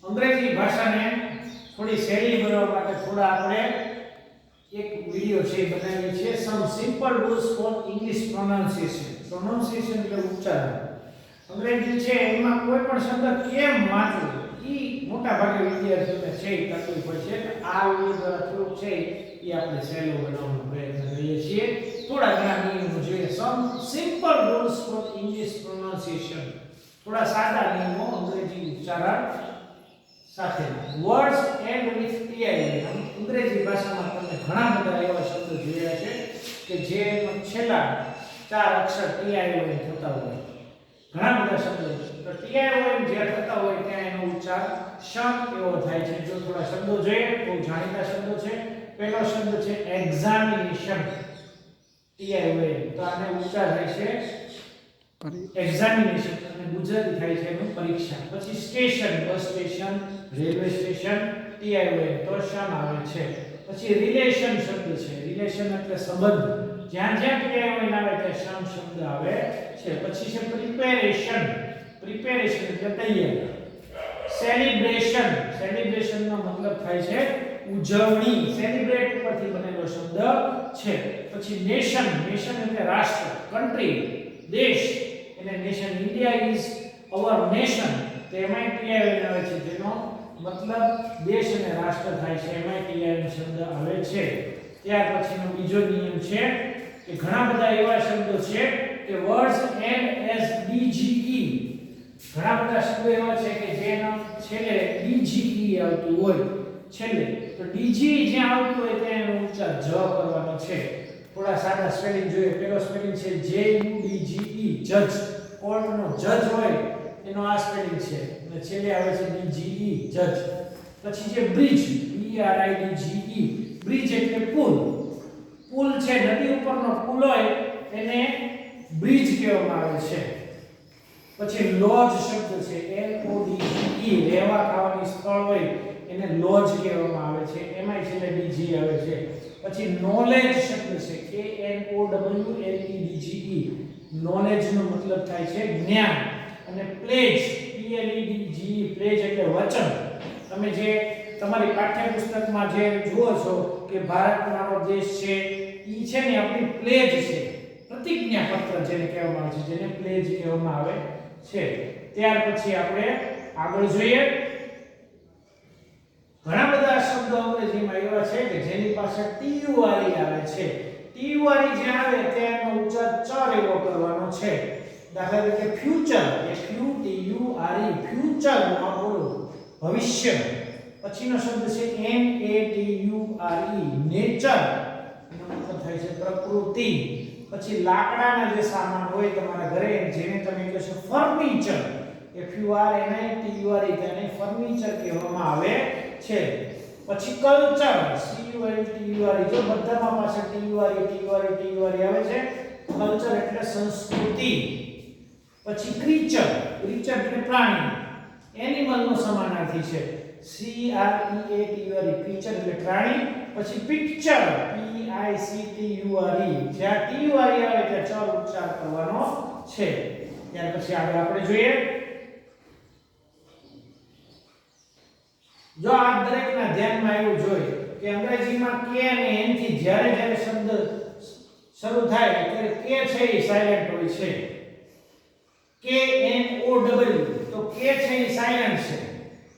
અંગ્રેજી ભાષાને થોડી સહેલી બનાવવા માટે થોડા આપણે એક વિડિયો છે બનાવી છે some simple rules for English pronunciation એટલે ઉચ્ચારણ. અંગ્રેજી છે એમાં કોઈ પણ શબ્દ કેમ વાંચવો ઈ મોટા ભાગે વિદ્યાર્થીઓને છે તકલીફ પડશે. આ વિડિયો દ્વારા થોડુંક છે એ આપણે સહેલો બનાવવાનો પ્રયત્ન કરીએ છીએ. થોડા ઘણા નિયમો જોઈએ. Some simple rules for English pronunciation, થોડા સાદા નિયમો અંગ્રેજી ઉચ્ચારણ સાથે. Words end with TI. અંગ્રેજી ભાષામાં તમે ઘણા બધા એવા શબ્દો જોયા છે કે જેનો છેલ્લા 4 અક્ષર ટીઆઈ વડે થતા હોય. ઘણા બધા શબ્દો તો ટીઆઈ વડે જે થતા હોય ત્યાં એનો ઉચ્ચાર શન એવો થાય છે. જો થોડા શબ્દો જોઈએ બહુ જાણીતા શબ્દો છે. પહેલો શબ્દ છે એક્ઝામિનેશન, ટીઆઈ વડે તો આને ઉચ્ચાર થાય છે એક્ઝામિનેશન અને ગુજરાતી થાય છે એનું પરીક્ષા. પછી station, bus station, railway station, TI વડે તો શન આવે છે. પછી રિલેશન શબ્દ છે, રિલેશન એટલે સંબંધ, જ્યાં જ્યાં ટીઆઈ વડે આવે ત્યાં શન શબ્દ આવે છે. પછી છે પ્રિપેરેશન, પ્રિપેરેશન એટલે તૈયારી. સેલિબ્રેશન, સેલિબ્રેશન નો મતલબ થાય છે ઉજવણી, સેલિબ્રેટ પરથી બનેલો શબ્દ છે. પછી નેશન, નેશન એટલે રાષ્ટ્ર, કન્ટ્રી દેશ, એટલે nation. India is our nation, તેમાં ટીઆઈ આવે છે જેનો મતલબ દેશ અને રાષ્ટ્ર થાય છે, એમાં ટીઆઈ શબ્દ આવે છે. ત્યાર પછીનો બીજો નિયમ છે કે ઘણા બધા એવા શબ્દો છે કે વર્ડ્સ એન્ડ એઝ ડીજીઈ. ઘણા બધા શબ્દો એવા છે કે જેનો છેલ્લે ડીજીઈ આવતું હોય છેલ્લે, તો ડીજીઈ જ્યાં આવતું હોય ત્યાં એનો ઉચ્ચાર જ કરવાનો છે. થોડા સાદા સ્પેલિંગ જોઈએ. પહેલો સ્પેલિંગ છે J U D G E, જજ, કોર્ટનો જજ હોય એનો આ સ્પેલિંગ છે અને છેલ્લે આવે છે D G E, જજ. પછી છે bridge, B R I D G E, bridge એટલે પુલ. પુલ છે નદી ઉપરનો પુલ હોય એને બ્રિજ કહેવામાં આવે છે. પછી લોજ શબ્દ છે L O D G E, રહેવા ખાવાની સ્થળ હોય એને લોજ કહેવામાં આવે છે, એમાંય છેલ્લે D G આવે છે. પછી નોલેજ શબ્દ છે K N O W L E D G E, knowledge નો મતલબ થાય છે જ્ઞાન. અને pledge P L E D G E, pledge એટલે વચન. તમે જે તમારી પાઠ્યપુસ્તકમાં જે જુઓ છો કે ભારત મારો દેશ છે ઈ છે ને આપણી પ્લેજ છે, પ્રતિજ્ઞા પત્ર જેને કહેવામાં આવે છે, જેને પ્લેજ કહેવામાં આવે છે. ત્યાર પછી આપણે આગળ જોઈએ. ઘણા બધા શબ્દો અંગ્રેજીમાં એવા છે કે જેની પાસે TU વાળી આવે છે. TU વાળી જે આવે તેનો ઉચ્ચાર ચર એવો કરવાનો છે. દાખલા તરીકે ફ્યુચર, FUTURE, ફ્યુચર નો બોલો ભવિષ્ય. પછીનો શબ્દ છે NATURE, નેચર, એનો મતલબ થાય છે પ્રકૃતિ. પછી લાકડાના જે સામાન હોય તમારા ઘરે જેને તમે કહો છો ફર્નિચર, FURNITURE, તેને ફર્નિચર કહેવામાં આવે છે. પછી કલ્ચર, CULTURE, જો બધામાં પાછળ TURE આવે છે, કલ્ચર એટલે સંસ્કૃતિ. પછી ક્રીચર, ક્રીચર એટલે પ્રાણી, એનિમલ નો સમાનાર્થી છે, CREATURE, ક્રીચર એટલે પ્રાણી. પછી પિક્ચર, PICTURE, જ્યાં TURE આવે ત્યાં ચર ઉચ્ચાર કરવાનો છે. ત્યાર પછી આગળ આપણે જોઈએ. જો આ દરેકના ધ્યાનમાં એવું જોઈએ કે અંગ્રેજીમાં કે અને એન થી જ્યારે જ્યારે શબ્દ શરૂ થાય ત્યારે કે છે એ સાયલેન્ટ હોય છે. KNOW, તો કે છે એ સાયલેન્ટ છે.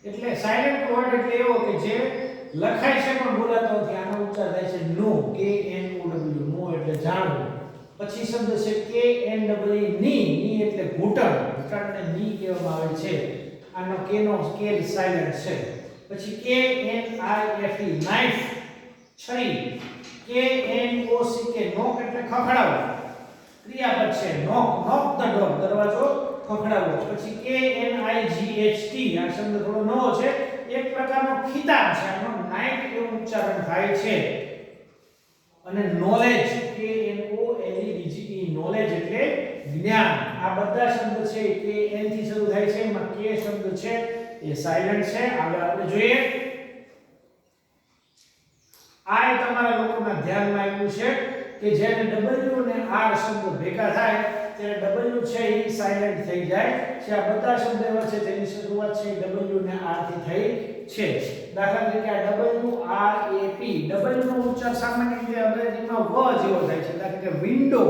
એટલે સાયલેન્ટ વર્ડ એટલે એવો કે જે લખાય છે પણ બોલાતો નથી. આનો ઉચ્ચાર થાય છે નો, KNOW, નો એટલે જાણવું. પછી શબ્દ છે KNWE, ની એટલે ઘૂંટણ, ઘૂંટણને ની કહેવામાં આવે છે. આનો કે નો કે સાયલેન્ટ છે. પછી KNIFE, નાઇફ, છરી. KNOCK, નોક એટલે ખખડાવવું, ક્રિયાપદ છે નોક, નોક ધ ડોર, દરવાજો ખખડાવવો. પછી KNIGHT, આ શબ્દ થોડો નવો છે, એક પ્રકારનો ખિતાબ છે, આનો નાઇટ એવું ઉચ્ચારણ થાય છે. અને નોલેજ, KNOLEDGE, નોલેજ એટલે જ્ઞાન. આ બધા શબ્દ છે કે એન થી શરૂ થાય છે, એમાં કે શબ્દ છે એ સાયલેન્ટ છે. આગળ આપણે જોઈએ. આ તમારા લોકોના ધ્યાનમાં આવ્યું છે કે જ્યારે W અને R શબ્દ ભેગા થાય ત્યારે W છે એ સાયલેન્ટ થઈ જાય છે. આ બધા શબ્દો એવા છે જેની શરૂઆત શરૂઆત છે W ને R થી થઈ છે. દાખલા તરીકે આ W R A P, W નો ઉચ્ચાર સામાન્ય રીતે અંગ્રેજીમાં વ જેવો થાય છે. દાખલા કે વિન્ડો,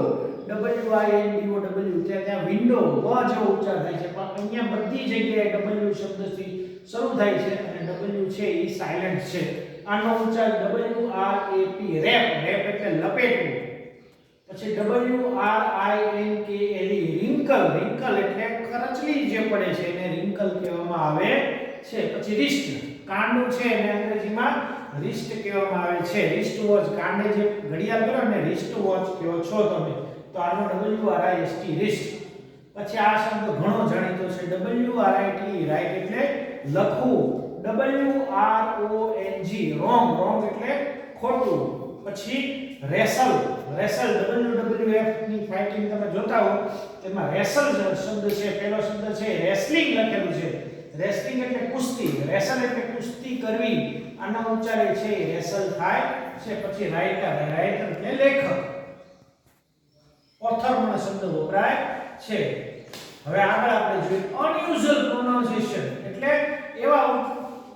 WINDO, ત્યાં વિન્ડો વ જેવો ઉચ્ચાર થાય છે, પણ અહીંયા બધી જગ્યાએ W શબ્દથી શરૂ થાય છે અને W છે એ સાયલેન્ટ છે. આનો ઉચ્ચાર WRAP, રેપ, રેપ એટલે લપેટવું. પછી WRINKLE, રિંકલ, રિંકલ એટલે કરચલી જે પડે છે એને રિંકલ કહેવામાં આવે છે. પછી રિસ્ટ, કાંડું છે એને અંગ્રેજીમાં રિસ્ટ કહેવામાં આવે છે. રિસ્ટ વોચ, કાંડે જે ઘડિયાળ કરો ને રિસ્ટ વોચ કહો છો તમે, તો આનો WRIST, રિસ્ટ. પછી આ શબ્દ ઘણો જાણીતો છે, WRIT, રાઈટ એટલે લખવું. WRONG, રોંગ, રોંગ એટલે ખોટું. પછી રેસલ, રેસલ, WWF ની ફાઇટિંગ તમે જોતા હો તેમાં રેસલ શબ્દ છે, પહેલો શબ્દ છે રેસલિંગ લખેલું છે. રેસલિંગ એટલે કુસ્તી, રેસલ એટલે કુસ્તી કરવી, આનો ઉચ્ચાર છે રેસલ થાય છે. પછી રાઇટર, રાઇટર એટલે લેખક, ઓથર નો શબ્દ વપરાય છે. હવે આગળ આપણે જોઈએ અનયુઝ્યુઅલ પ્રોનાઉન્સિએશન, એટલે એવા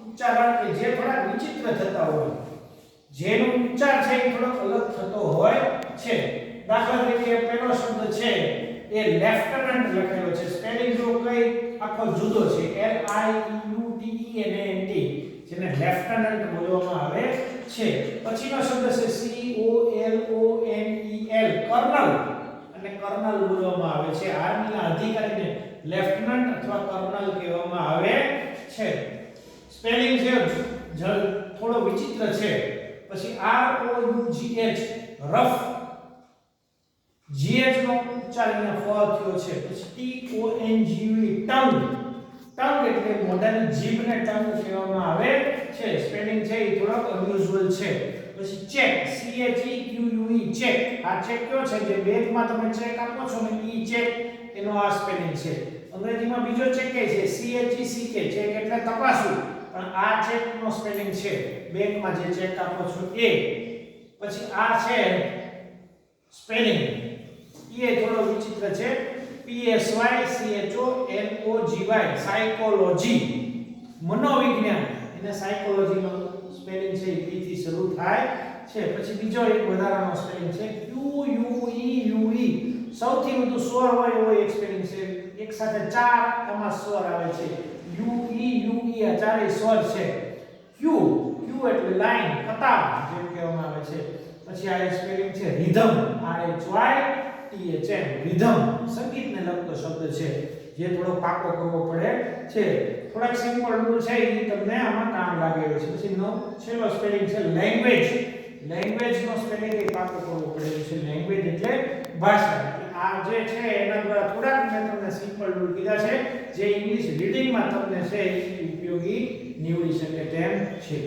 ઉચ્ચારણ કે જે થોડા વિચિત્ર થતા હોય, જેનો ઉચ્ચાર છે એ થોડો અલગ થતો હોય છે. દાખલા તરીકે પહેલો શબ્દ છે એ લેફ્ટનન્ટ લખેલો છે, સ્પેલિંગ જો કઈ આખો જુદો છે, LIEUTENANT, જેને લેફ્ટનન્ટ બોલવામાં આવે છે. પછીનો શબ્દ છે COLONEL, કર્નલ, અને કર્નલ બોલવામાં આવે છે. આર્મીના અધિકારીને લેફ્ટનન્ટ અથવા કર્નલ કહેવામાં આવે છે. સ્પેલિંગ છે થોડો વિચિત્ર છે. પછી ROUGH, રફ, GH નો ઉચ્ચાર અહીંયા ફ થયો છે. પછી TONGUE, ટંગ, ટંગ એટલે મોઢાની જીભને ટંગ કહેવામાં આવે છે. સ્પેલિંગ છે એ થોડો અનયુઝ્યુઅલ છે. પછી ચેક, CHEQUE, ચેક, આ ચેક કયો છે જે બેંકમાં તમે ચેક આપો છો ને ઈ ચેક, એનો આ સ્પેલિંગ છે. અંગ્રેજીમાં બીજો ચેક કે છે CHECK, ચેક એટલે તપાસવું, પણ આ ચેક નો સ્પેલિંગ છે બેંકમાં જે ચેક આપો છો એ. પછી આ છે સ્પેલિંગ એ થોડો વિચિત્ર છે, PSYCHOLOGY, સાયકોલોજી, મનોવિજ્ઞાન, એને સાયકોલોજી નો સ્પેલિંગ છે p થી શરૂ થાય છે. પછી બીજો એક વધારાનો સ્પેલિંગ છે QUEUE, સૌથી વધુ સ્વર હોય એવો એક સ્પેલિંગ છે, એક સાથે ચાર આમાં સ્વર આવે છે. UE આ ચારેય સ્વર છે. Q એટલે લાઈન, કતાર જેમ કહેવામાં આવે છે. પછી આ સ્પેલિંગ છે રિધમ, RHYTHM, રિધમ, સંગીતને લગતો શબ્દ છે જે થોડો પાકો કરવો પડે છે. થોડાક સિમ્પલ રૂલ છે એ તમને આમાં કામ લાગે છે. પછી છેલ્લો સ્પેલિંગ છે લેંગ્વેજ, લેંગ્વેજ નો સ્પેલિંગ એ પાકો કરવો પડે છે. લેંગ્વેજ એટલે ભાષા. આ જે છે એના દ્વારા થોડાક મેં તમને સિમ્પલ રૂલ કીધા છે જે ઇંગ્લિશ રીડિંગમાં તમને છે ઉપયોગી નીવડી શકે તેમ છે.